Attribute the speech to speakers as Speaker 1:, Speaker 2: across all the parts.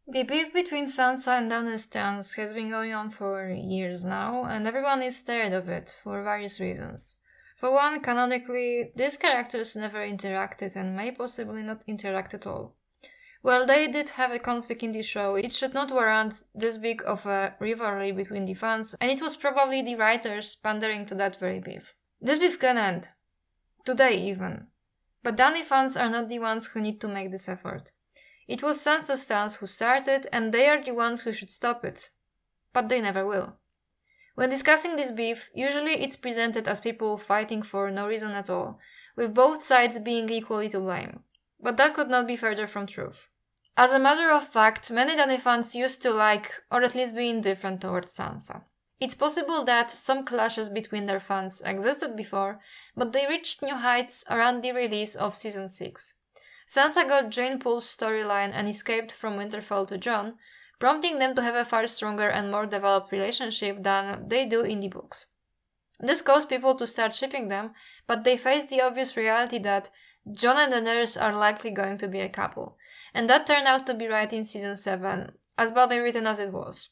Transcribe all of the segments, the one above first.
Speaker 1: The beef between Sansa and Dany's stance has been going on for years now, and everyone is tired of it for various reasons. For one, canonically, these characters never interacted and may possibly not interact at all. While they did have a conflict in the show, it should not warrant this big of a rivalry between the fans, and it was probably the writers pandering to that very beef. This beef can end. Today even. But Dany fans are not the ones who need to make this effort. It was Sansa's stance who started, and they are the ones who should stop it. But they never will. When discussing this beef, usually it's presented as people fighting for no reason at all, with both sides being equally to blame. But that could not be further from truth. As a matter of fact, many Dany fans used to like, or at least be indifferent towards Sansa. It's possible that some clashes between their fans existed before, but they reached new heights around the release of Season 6. Sansa got Jane Poole's storyline and escaped from Winterfell to Jon, prompting them to have a far stronger and more developed relationship than they do in the books. This caused people to start shipping them, but they faced the obvious reality that Jon and Daenerys are likely going to be a couple, and that turned out to be right in Season 7, as badly written as it was.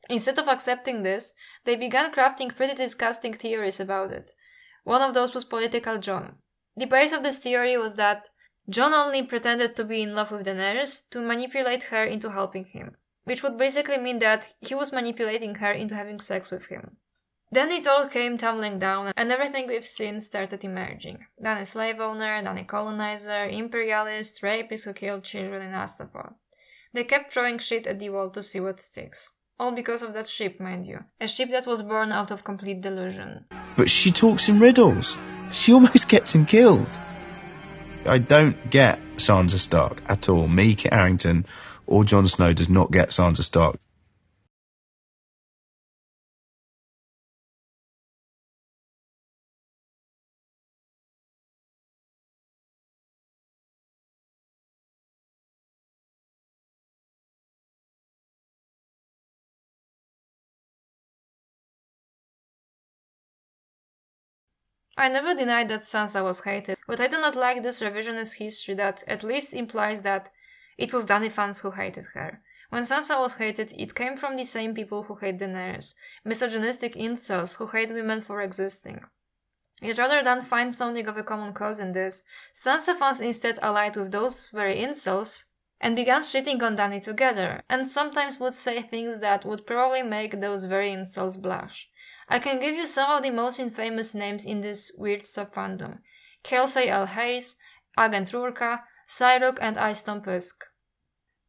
Speaker 1: Instead of accepting this, they began crafting pretty disgusting theories about it. One of those was political Jon. The base of this theory was that Jon only pretended to be in love with Daenerys to manipulate her into helping him, which would basically mean that he was manipulating her into having sex with him. Then it all came tumbling down, and everything we've seen started emerging. Dany slave owner, Dany colonizer, imperialist, rapist who killed children in Astapor. They kept throwing shit at the wall to see what sticks. All because of that ship, mind you. A ship that was born out of complete delusion.
Speaker 2: But she talks in riddles. She almost gets him killed. I don't get Sansa Stark at all. Me, Kit Harington, or Jon Snow does not get Sansa Stark.
Speaker 1: I never denied that Sansa was hated, but I do not like this revisionist history that at least implies that it was Dany fans who hated her. When Sansa was hated, it came from the same people who hate Daenerys, misogynistic incels who hate women for existing. Yet rather than find something of a common cause in this, Sansa fans instead allied with those very incels and began shitting on Dany together, and sometimes would say things that would probably make those very incels blush. I can give you some of the most infamous names in this weird sub-fandom. Kelsey L. Hayes, Agent Rurka, Cyrok and Aiston Pisk.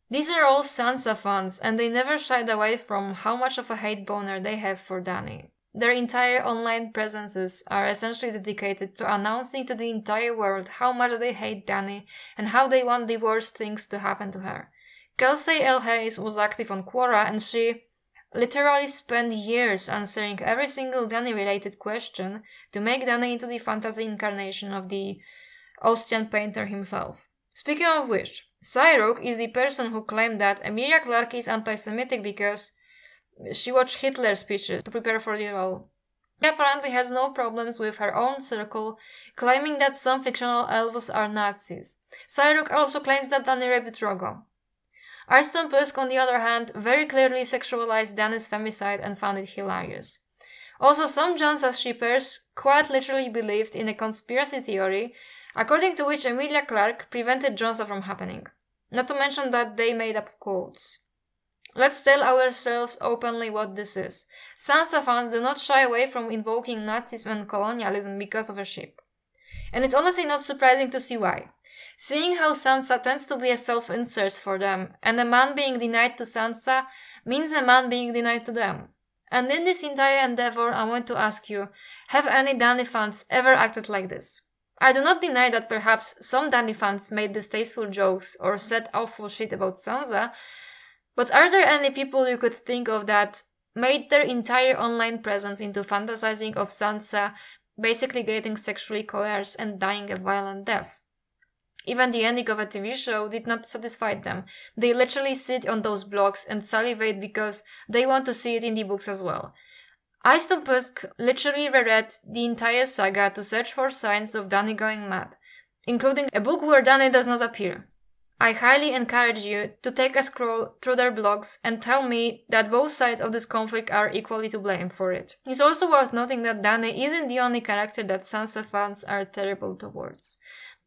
Speaker 1: These are all Sansa fans, and they never shied away from how much of a hate boner they have for Dany. Their entire online presences are essentially dedicated to announcing to the entire world how much they hate Dany and how they want the worst things to happen to her. Kelsey L. Hayes was active on Quora, and she literally spent years answering every single Dany-related question to make Dany into the fantasy incarnation of the Austrian painter himself. Speaking of which, Cyrok is the person who claimed that Emilia Clarke is anti-Semitic because she watched Hitler's speeches to prepare for the role. She apparently has no problems with her own circle, claiming that some fictional elves are Nazis. Cyrok also claims that Dany raped Drogo. Aiston Pisk, on the other hand, very clearly sexualized Dany's femicide and found it hilarious. Also, some Sansa shippers quite literally believed in a conspiracy theory, according to which Emilia Clarke prevented Sansa from happening. Not to mention that they made up quotes. Let's tell ourselves openly what this is. Sansa fans do not shy away from invoking Nazism and colonialism because of a ship. And it's honestly not surprising to see why. Seeing how Sansa tends to be a self-insert for them, and a man being denied to Sansa means a man being denied to them. And in this entire endeavor, I want to ask you, have any Dany fans ever acted like this? I do not deny that perhaps some Dany fans made distasteful jokes or said awful shit about Sansa, but are there any people you could think of that made their entire online presence into fantasizing of Sansa basically getting sexually coerced and dying a violent death? Even the ending of a TV show did not satisfy them. They literally sit on those blogs and salivate because they want to see it in the books as well. Aiston Pisk literally reread the entire saga to search for signs of Dany going mad, including a book where Dany does not appear. I highly encourage you to take a scroll through their blogs and tell me that both sides of this conflict are equally to blame for it. It's also worth noting that Dany isn't the only character that Sansa fans are terrible towards.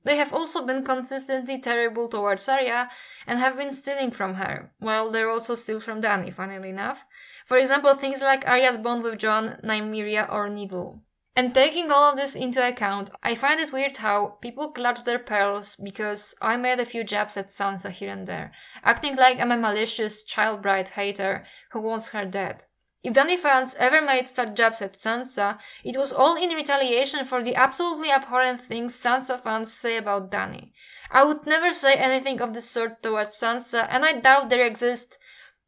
Speaker 1: They have also been consistently terrible towards Arya and have been stealing from her, while they're also steal from Dany, funnily enough. For example, things like Arya's bond with Jon, Nymeria, or Needle. And taking all of this into account, I find it weird how people clutch their pearls because I made a few jabs at Sansa here and there, acting like I'm a malicious child bride hater who wants her dead. If Dany fans ever made such jabs at Sansa, it was all in retaliation for the absolutely abhorrent things Sansa fans say about Dany. I would never say anything of the sort towards Sansa, and I doubt there exist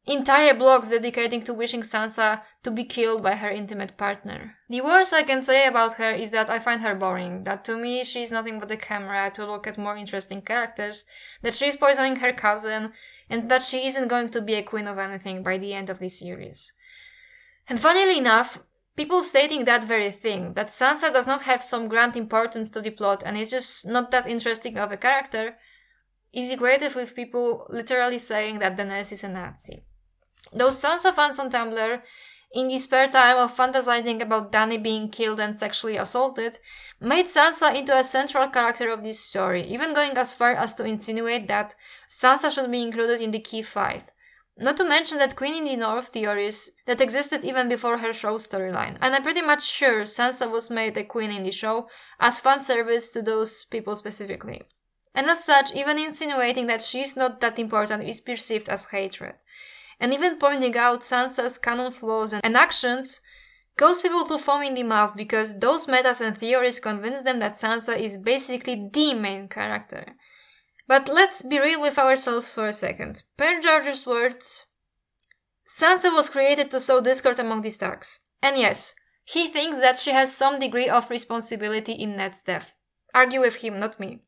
Speaker 1: entire blogs dedicating to wishing Sansa to be killed by her intimate partner. The worst I can say about her is that I find her boring, that to me she's nothing but a camera to look at more interesting characters, that she's poisoning her cousin, and that she isn't going to be a queen of anything by the end of this series. And funnily enough, people stating that very thing, that Sansa does not have some grand importance to the plot and is just not that interesting of a character, is equated with people literally saying that Daenerys is a Nazi. Those Sansa fans on Tumblr, in the spare time of fantasizing about Dany being killed and sexually assaulted, made Sansa into a central character of this story, even going as far as to insinuate that Sansa should be included in the key fight. Not to mention that Queen in the North theories that existed even before her show storyline, and I'm pretty much sure Sansa was made a queen in the show as fan service to those people specifically. And as such, even insinuating that she's not that important is perceived as hatred. And even pointing out Sansa's canon flaws and actions caused people to foam in the mouth because those metas and theories convinced them that Sansa is basically the main character. But let's be real with ourselves for a second. Per George's words, Sansa was created to sow discord among the Starks. And yes, he thinks that she has some degree of responsibility in Ned's death. Argue with him, not me.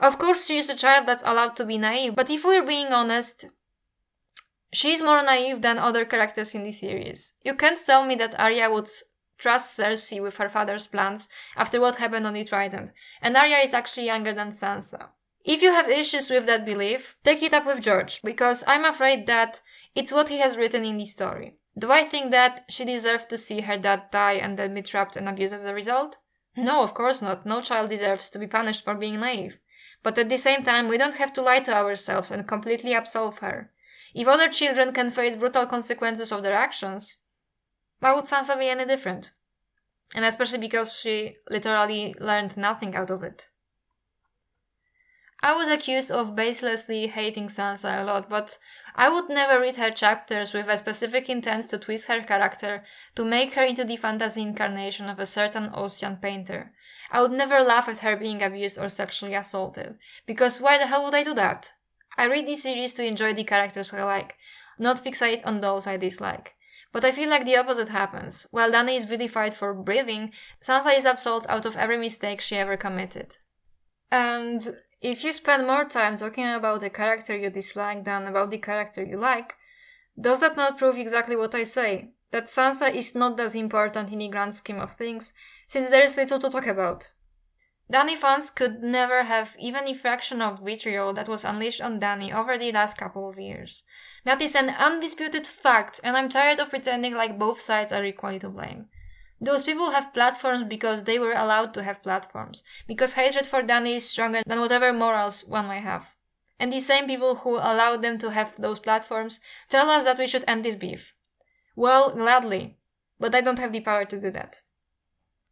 Speaker 1: Of course, she is a child that's allowed to be naive, but if we're being honest, she's more naive than other characters in the series. You can't tell me that Arya would trust Cersei with her father's plans after what happened on the Trident, and Arya is actually younger than Sansa. If you have issues with that belief, take it up with George, because I'm afraid that it's what he has written in the story. Do I think that she deserved to see her dad die and then be trapped and abused as a result? No, of course not. No child deserves to be punished for being naive. But at the same time, we don't have to lie to ourselves and completely absolve her. If other children can face brutal consequences of their actions, why would Sansa be any different? And especially because she literally learned nothing out of it. I was accused of baselessly hating Sansa a lot, but I would never read her chapters with a specific intent to twist her character to make her into the fantasy incarnation of a certain Ocean painter. I would never laugh at her being abused or sexually assaulted, because why the hell would I do that? I read this series to enjoy the characters I like, not fixate on those I dislike. But I feel like the opposite happens. While Dany is vilified for breathing, Sansa is absolved out of every mistake she ever committed. And if you spend more time talking about a character you dislike than about the character you like, does that not prove exactly what I say? That Sansa is not that important in the grand scheme of things, since there is little to talk about. Dany fans could never have even a fraction of vitriol that was unleashed on Dany over the last couple of years. That is an undisputed fact, and I'm tired of pretending like both sides are equally to blame. Those people have platforms because they were allowed to have platforms, because hatred for Dany is stronger than whatever morals one might have. And the same people who allowed them to have those platforms tell us that we should end this beef. Well, gladly, but I don't have the power to do that.